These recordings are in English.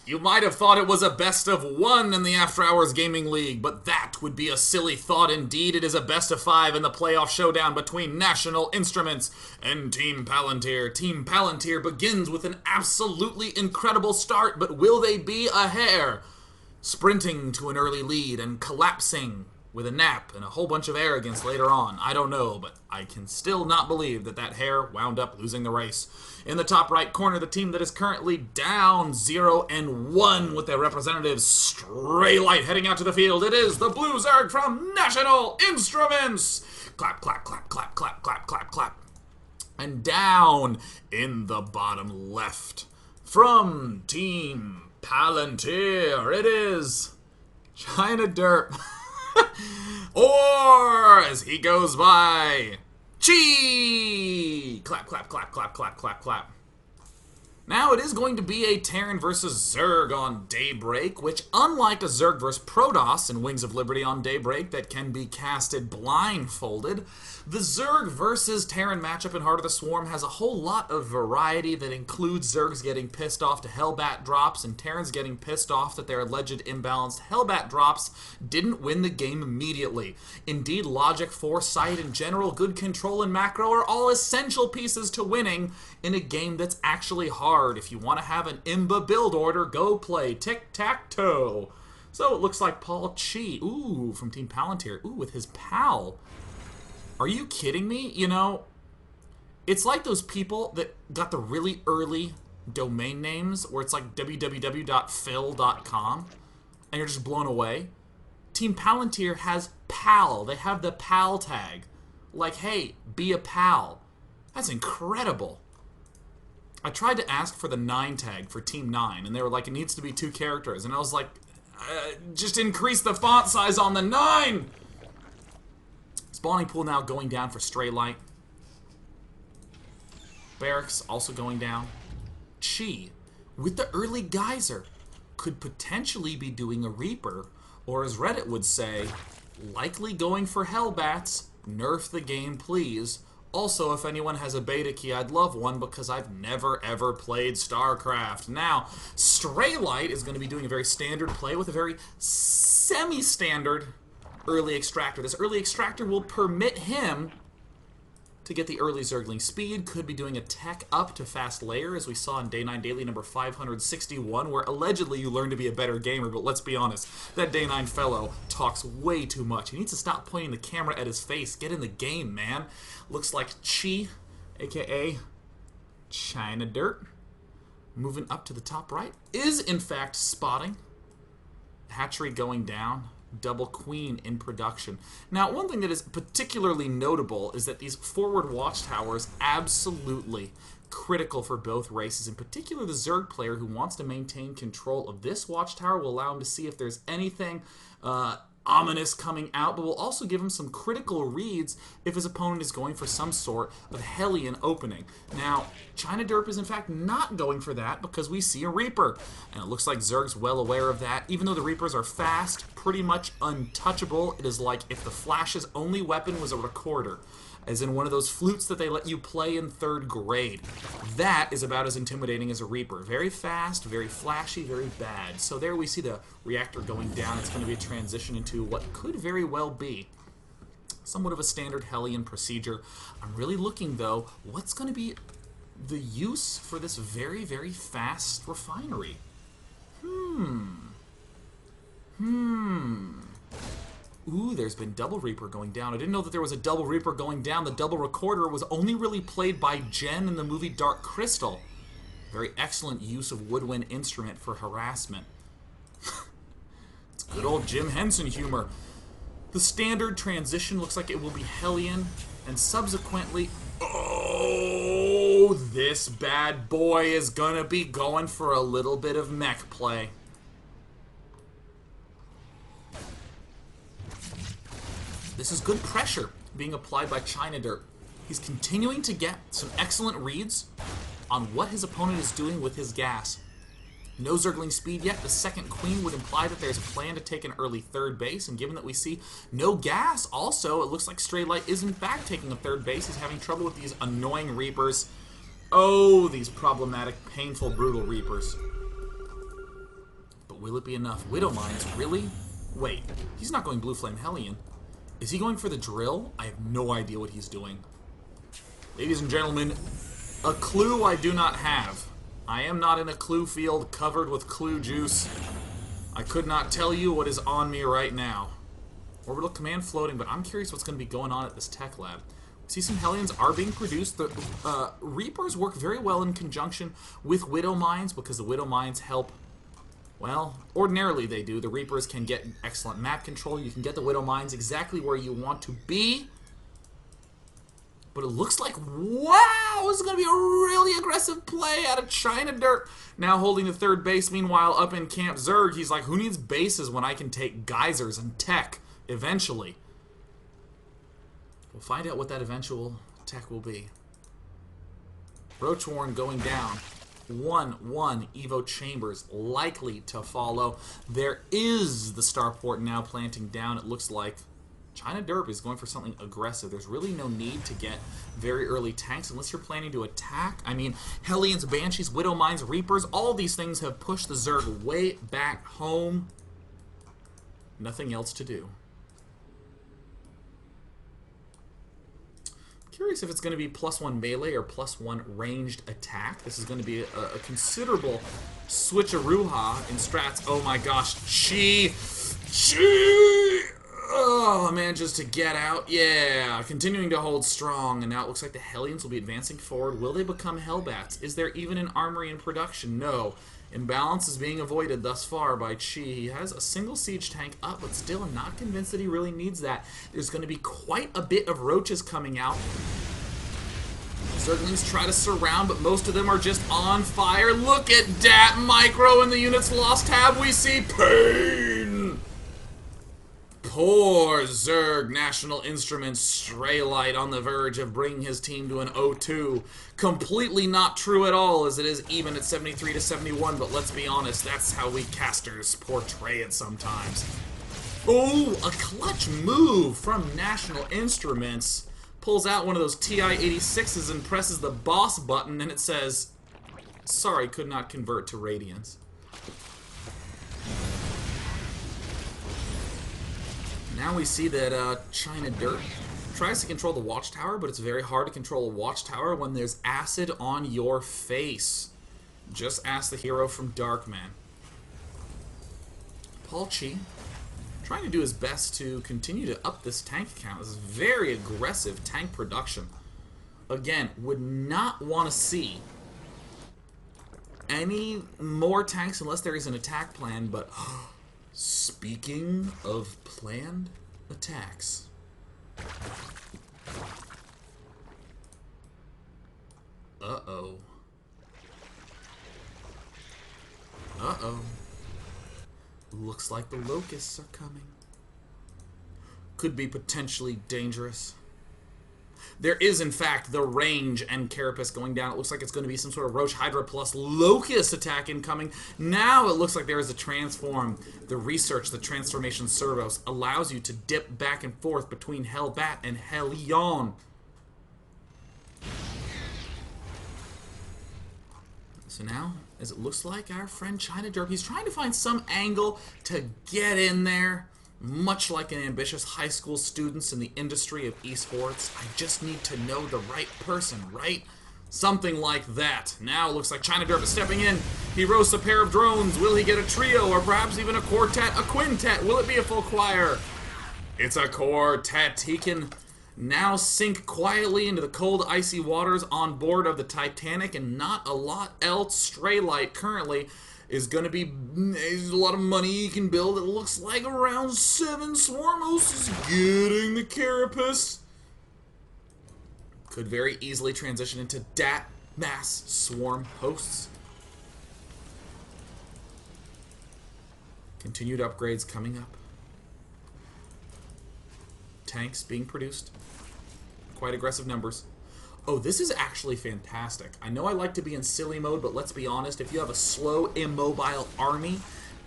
You might have thought it was a best of one in the After Hours Gaming League, but that would be a silly thought indeed. It is a best of five in the playoff showdown between National Instruments and Team Palantir. Team Palantir begins with an absolutely incredible start, but will they be a hair? Sprinting to an early lead and collapsing with a nap and a whole bunch of arrogance later on. I don't know, but I can still not believe that that hair wound up losing the race. In the top right corner, the team that is currently down 0-1 with their representative Straylight heading out to the field. It is the Blue Zerg from National Instruments. Clap, clap, clap, clap, clap, clap, clap, clap. And down in the bottom left from Team Palantir, it is China Derp. Or, as he goes by, Chi! Clap, clap, clap, clap, clap, clap, clap. Now, it is going to be a Terran versus Zerg on Daybreak, which, unlike a Zerg versus Protoss in Wings of Liberty on Daybreak that can be casted blindfolded, the Zerg versus Terran matchup in Heart of the Swarm has a whole lot of variety that includes Zergs getting pissed off to Hellbat drops and Terrans getting pissed off that their alleged imbalanced Hellbat drops didn't win the game immediately. Indeed, logic, foresight, and general good control and macro are all essential pieces to winning in a game that's actually hard. If you want to have an Imba build order, go play Tic-Tac-Toe. So it looks like Paul Chi, ooh, from Team Palantir, ooh, with his pal. Are you kidding me? You know, it's like those people that got the really early domain names where it's like www.phil.com and you're just blown away. Team Palantir has pal. They have the pal tag. Like, hey, be a pal. That's incredible. I tried to ask for the 9 tag for Team 9, and they were like, it needs to be 2 characters. And I was like, just increase the font size on the 9! Spawning pool now going down for Straylight. Barracks also going down. Chi, with the early geyser, could potentially be doing a Reaper, or as Reddit would say, likely going for Hellbats. Nerf the game, please. Also, if anyone has a beta key, I'd love one because I've never ever played StarCraft. Now, Straylight is going to be doing a very standard play with a very semi-standard early extractor. This early extractor will permit him to get the early Zergling speed, could be doing a tech up to fast layer, as we saw in Day 9 Daily number 561, where allegedly you learn to be a better gamer, but let's be honest, that Day 9 fellow talks way too much. He needs to stop pointing the camera at his face. Get in the game, man. Looks like Chi, aka China Dirt, moving up to the top right, is in fact spotting. Hatchery going down. Double Queen in production. Now, one thing that is particularly notable is that these forward watchtowers absolutely critical for both races. In particular, the Zerg player who wants to maintain control of this watchtower will allow him to see if there's anything ominous coming out, but will also give him some critical reads if his opponent is going for some sort of Hellion opening. Now, China Derp is in fact not going for that because we see a Reaper, and it looks like Zerg's well aware of that. Even though the Reapers are fast, pretty much untouchable, it is like if the Flash's only weapon was a recorder, as in one of those flutes that they let you play in 3rd grade. That is about as intimidating as a Reaper. Very fast, very flashy, very bad. So there we see the reactor going down. It's going to be a transition into what could very well be somewhat of a standard Hellion procedure. I'm really looking, though, what's going to be the use for this very, very fast refinery? Ooh, there's been double Reaper going down. I didn't know that there was a double Reaper going down. The double recorder was only really played by Jen in the movie Dark Crystal. Very excellent use of woodwind instrument for harassment. It's good old Jim Henson humor. The standard transition looks like it will be Hellion, and subsequently... Oh, this bad boy is gonna be going for a little bit of mech play. This is good pressure being applied by China Dirt. He's continuing to get some excellent reads on what his opponent is doing with his gas. No Zergling speed yet. The second Queen would imply that there's a plan to take an early 3rd base, and given that we see no gas, also, it looks like Straylight is in fact taking a 3rd base. He's having trouble with these annoying Reapers. Oh, these problematic, painful, brutal Reapers. But will it be enough? Widow Mines, really? Wait, he's not going Blue Flame Hellion. Is he going for the drill? I have no idea what he's doing. Ladies and gentlemen, a clue I do not have. I am not in a clue field covered with clue juice. I could not tell you what is on me right now. Orbital command floating, but I'm curious what's going to be going on at this tech lab. We see some Hellions are being produced. The Reapers work very well in conjunction with Widow Mines because the Widow Mines help. Well, ordinarily they do. The Reapers can get excellent map control. You can get the Widow Mines exactly where you want to be. But it looks like, wow, this is going to be a really aggressive play out of China Dirt. Now holding the third base. Meanwhile, up in Camp Zerg, he's like, who needs bases when I can take geysers and tech eventually? We'll find out what that eventual tech will be. Roach Warren going down. 1-1 Evo Chambers likely to follow. There is the starport now planting down. It looks like China Derp is going for something aggressive. There's really no need to get very early tanks unless you're planning to attack. I mean, Hellions, Banshees, Widow Mines, Reapers, all these things have pushed the Zerg way back home. Nothing else to do. Curious if it's going to be +1 melee or +1 ranged attack. This is going to be a considerable switcheroo-ha in strats. Oh my gosh, Chi! Oh, manages to get out. Yeah, continuing to hold strong. And now it looks like the Hellions will be advancing forward. Will they become Hellbats? Is there even an armory in production? No. Imbalance is being avoided thus far by Chi. He has a single siege tank up, but still I'm not convinced that he really needs that. There's going to be quite a bit of roaches coming out. Zerglings try to surround, but most of them are just on fire. Look at that micro and the units lost tab. We see pain. Poor Zerg. National Instruments Straylight on the verge of bringing his team to an 0-2. Completely not true at all, as it is even at 73-71, but let's be honest, that's how we casters portray it sometimes. Oh, a clutch move from National Instruments. Pulls out one of those TI-86s and presses the boss button, and it says, sorry, could not convert to Radiance. Now we see that China Dirt tries to control the watchtower, but it's very hard to control a watchtower when there's acid on your face. Just ask the hero from Darkman. Paul Chi trying to do his best to continue to up this tank count. This is very aggressive tank production. Again, would not want to see any more tanks unless there is an attack plan, but speaking of planned attacks, uh-oh. Uh-oh. Looks like the locusts are coming. Could be potentially dangerous. There is, in fact, the range and Carapace going down. It looks like it's going to be some sort of Roach Hydra plus Locust attack incoming. Now it looks like there is a transform. The research, the transformation servos, allows you to dip back and forth between Hellbat and Hellion. So now, as it looks like our friend China Derp, he's trying to find some angle to get in there. Much like an ambitious high school students in the industry of esports, I just need to know the right person, right? Something like that. Now it looks like China Derp is stepping in. He roasts a pair of drones. Will he get a trio or perhaps even a quartet, a quintet? Will it be a full choir? It's a quartet. He can now sink quietly into the cold, icy waters on board of the Titanic, and not a lot else. Straylight currently is going to be a lot of money you can build. It looks like around 7 Swarmos is getting the Carapace. Could very easily transition into dat mass swarm hosts. Continued upgrades coming up. Tanks being produced. Quite aggressive numbers. Oh, this is actually fantastic. I know I like to be in silly mode, but let's be honest, if you have a slow, immobile army,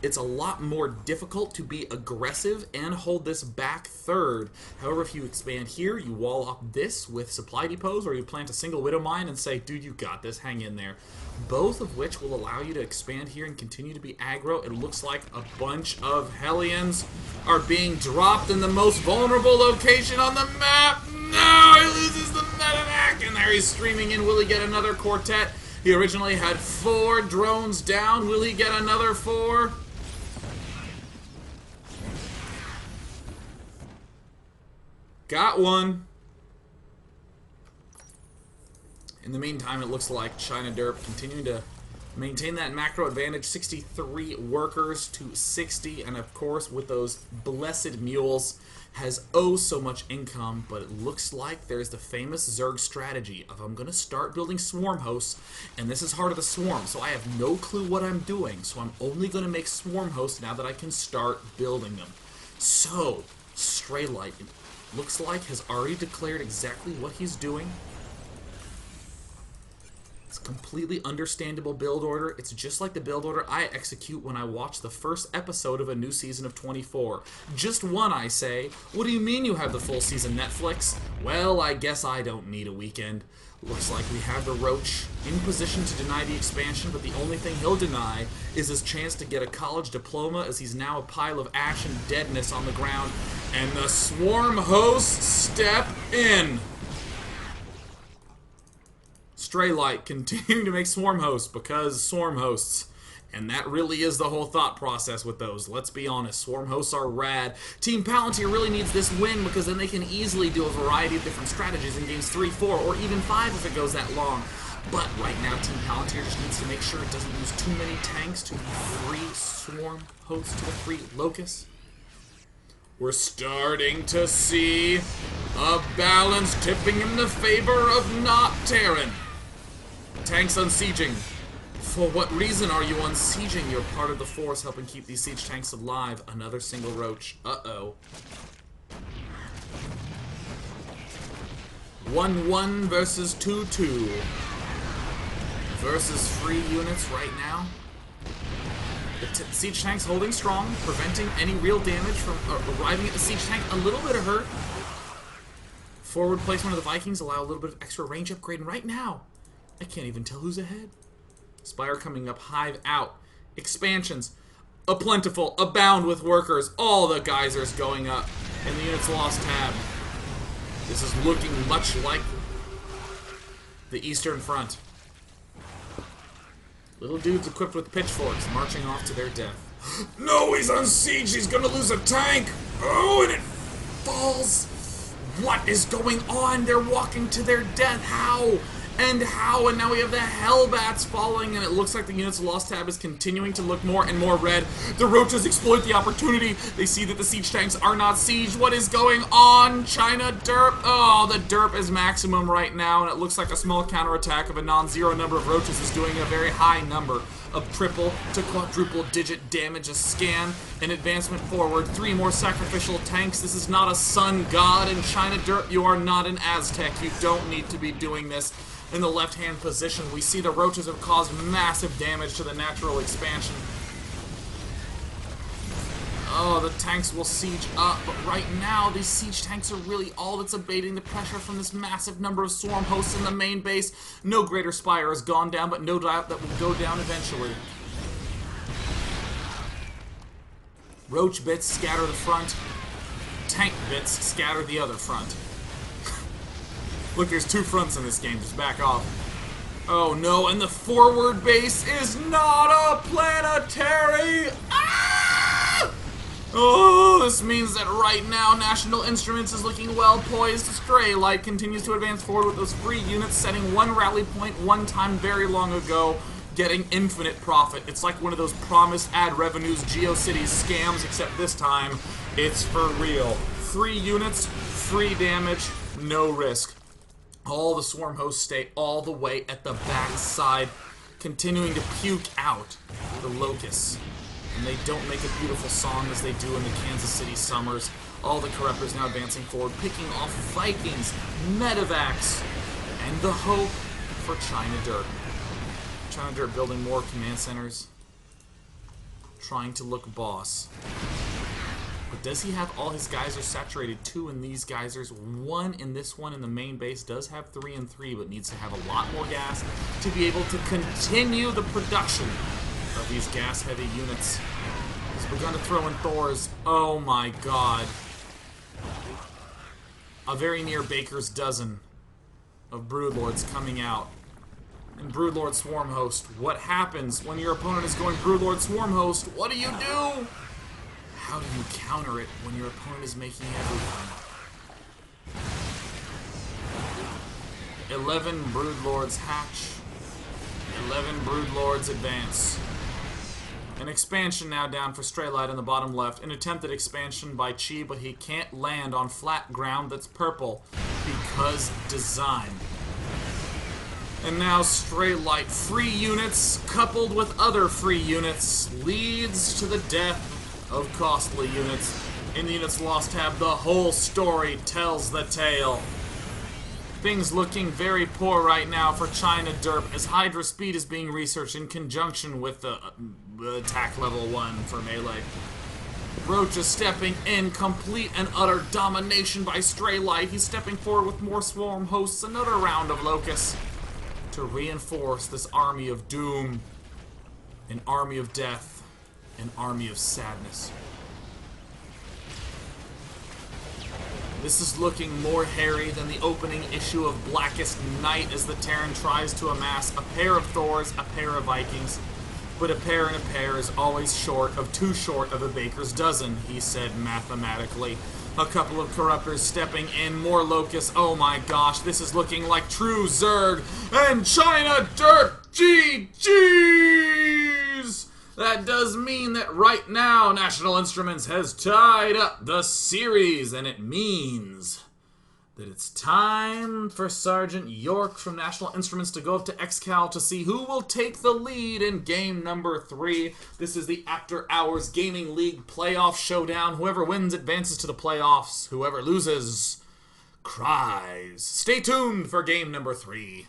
it's a lot more difficult to be aggressive and hold this back third. However, if you expand here, you wall up this with supply depots, or you plant a single Widow Mine and say, dude, you got this, hang in there. Both of which will allow you to expand here and continue to be aggro. It looks like a bunch of Hellions are being dropped in the most vulnerable location on the map. No, he loses the medevac, and there he's streaming in. Will he get another quartet? He originally had 4 drones down. Will he get another 4? Got one. In the meantime, it looks like China Derp continuing to maintain that macro advantage. 63 workers to 60, and of course, with those blessed mules, has oh so much income. But it looks like there's the famous Zerg strategy of I'm going to start building swarm hosts, and this is Heart of the Swarm, so I have no clue what I'm doing. So I'm only going to make swarm hosts now that I can start building them. So, Straylight, it looks like, has already declared exactly what he's doing. It's a completely understandable build order. It's just like the build order I execute when I watch the first episode of a new season of 24. Just one, I say. What do you mean you have the full season, Netflix? Well, I guess I don't need a weekend. Looks like we have the Roach in position to deny the expansion, but the only thing he'll deny is his chance to get a college diploma, as he's now a pile of ash and deadness on the ground. And the swarm hosts step in. Straylight continuing to make swarm hosts because swarm hosts. And that really is the whole thought process with those. Let's be honest, swarm hosts are rad. Team Palantir really needs this win, because then they can easily do a variety of different strategies in games 3, 4, or even 5 if it goes that long. But right now, Team Palantir just needs to make sure it doesn't lose too many tanks to the 3 swarm hosts, to the 3 locusts. We're starting to see a balance tipping in the favor of not Terran. Tanks unsieging. For what reason are you unsieging? You're part of the force helping keep these siege tanks alive. Another single roach. Uh-oh. 1-1 versus 2-2. Versus 3 units right now. The siege tank's holding strong, preventing any real damage from arriving at the siege tank. A little bit of hurt. Forward placement of the Vikings allow a little bit of extra range upgrade, and right now, I can't even tell who's ahead. Spire coming up, Hive out. Expansions, a plentiful, abound with workers. All the geysers going up, and the units lost tab. This is looking much like the Eastern Front. Little dudes equipped with pitchforks marching off to their death. No, he's on siege. He's gonna lose a tank. Oh, and it falls. What is going on? They're walking to their death. How? And how? And now we have the Hellbats falling, and it looks like the unit's lost tab is continuing to look more and more red. The Roaches exploit the opportunity. They see that the siege tanks are not sieged. What is going on? China Derp. Oh, the Derp is maximum right now, and it looks like a small counterattack of a non-zero number of Roaches is doing a very high number of triple to quadruple digit damage. A scan, an advancement forward, 3 more sacrificial tanks. This is not a sun god, and China Derp, you are not an Aztec. You don't need to be doing this. In the left-hand position, we see the Roaches have caused massive damage to the natural expansion. Oh, the tanks will siege up, but right now, these siege tanks are really all that's abating the pressure from this massive number of swarm hosts in the main base. No greater spire has gone down, but no doubt that will go down eventually. Roach bits scatter the front. Tank bits scatter the other front. Look, there's 2 fronts in this game. Just back off. Oh no, and the forward base is not a planetary! Ah! Oh, this means that right now National Instruments is looking well poised. Straylight continues to advance forward with those free units, setting 1 rally point one time very long ago, getting infinite profit. It's like one of those promised ad revenues GeoCities scams, except this time, it's for real. 3 units, free damage, no risk. All the swarm hosts stay all the way at the back side, continuing to puke out the locusts. And they don't make a beautiful song as they do in the Kansas City summers. All the corruptors now advancing forward, picking off Vikings, medevacs, and the hope for China Derp. China Derp building more command centers, trying to look boss. But does he have all his geysers saturated? 2 in these geysers, 1 in this one in the main base. Does have 3 and 3, but needs to have a lot more gas to be able to continue the production of these gas-heavy units. He's begun to throw in Thors. Oh my god. A very near baker's dozen of Broodlords coming out. And Broodlord Swarm Host. What happens when your opponent is going Broodlord Swarm Host? What do you do? How do you counter it when your opponent is making everything? 11 Broodlords hatch. 11 Broodlords advance. An expansion now down for Straylight on the bottom left. An attempted expansion by Chi, but he can't land on flat ground that's purple because design. And now Straylight free units coupled with other free units leads to the death of costly units. In the Units Lost tab, the whole story tells the tale. Things looking very poor right now for China Derp as Hydra Speed is being researched in conjunction with the attack level 1 for melee. Roaches stepping in, complete and utter domination by Straylight. He's stepping forward with more swarm hosts, another round of locusts to reinforce this army of doom, an army of death, an army of sadness. This is looking more hairy than the opening issue of Blackest Night as the Terran tries to amass a pair of Thors, a pair of Vikings. But a pair and a pair is always short of 2 short of a baker's dozen, he said mathematically. A couple of Corruptors stepping in, more Locusts. Oh my gosh, this is looking like true Zerg. And China Dirt GG's! That does mean that right now National Instruments has tied up the series, and it means that it's time for Sergeant York from National Instruments to go up to XCal to see who will take the lead in game number 3. This is the After Hours Gaming League Playoff Showdown. Whoever wins advances to the playoffs. Whoever loses cries. Stay tuned for game number 3.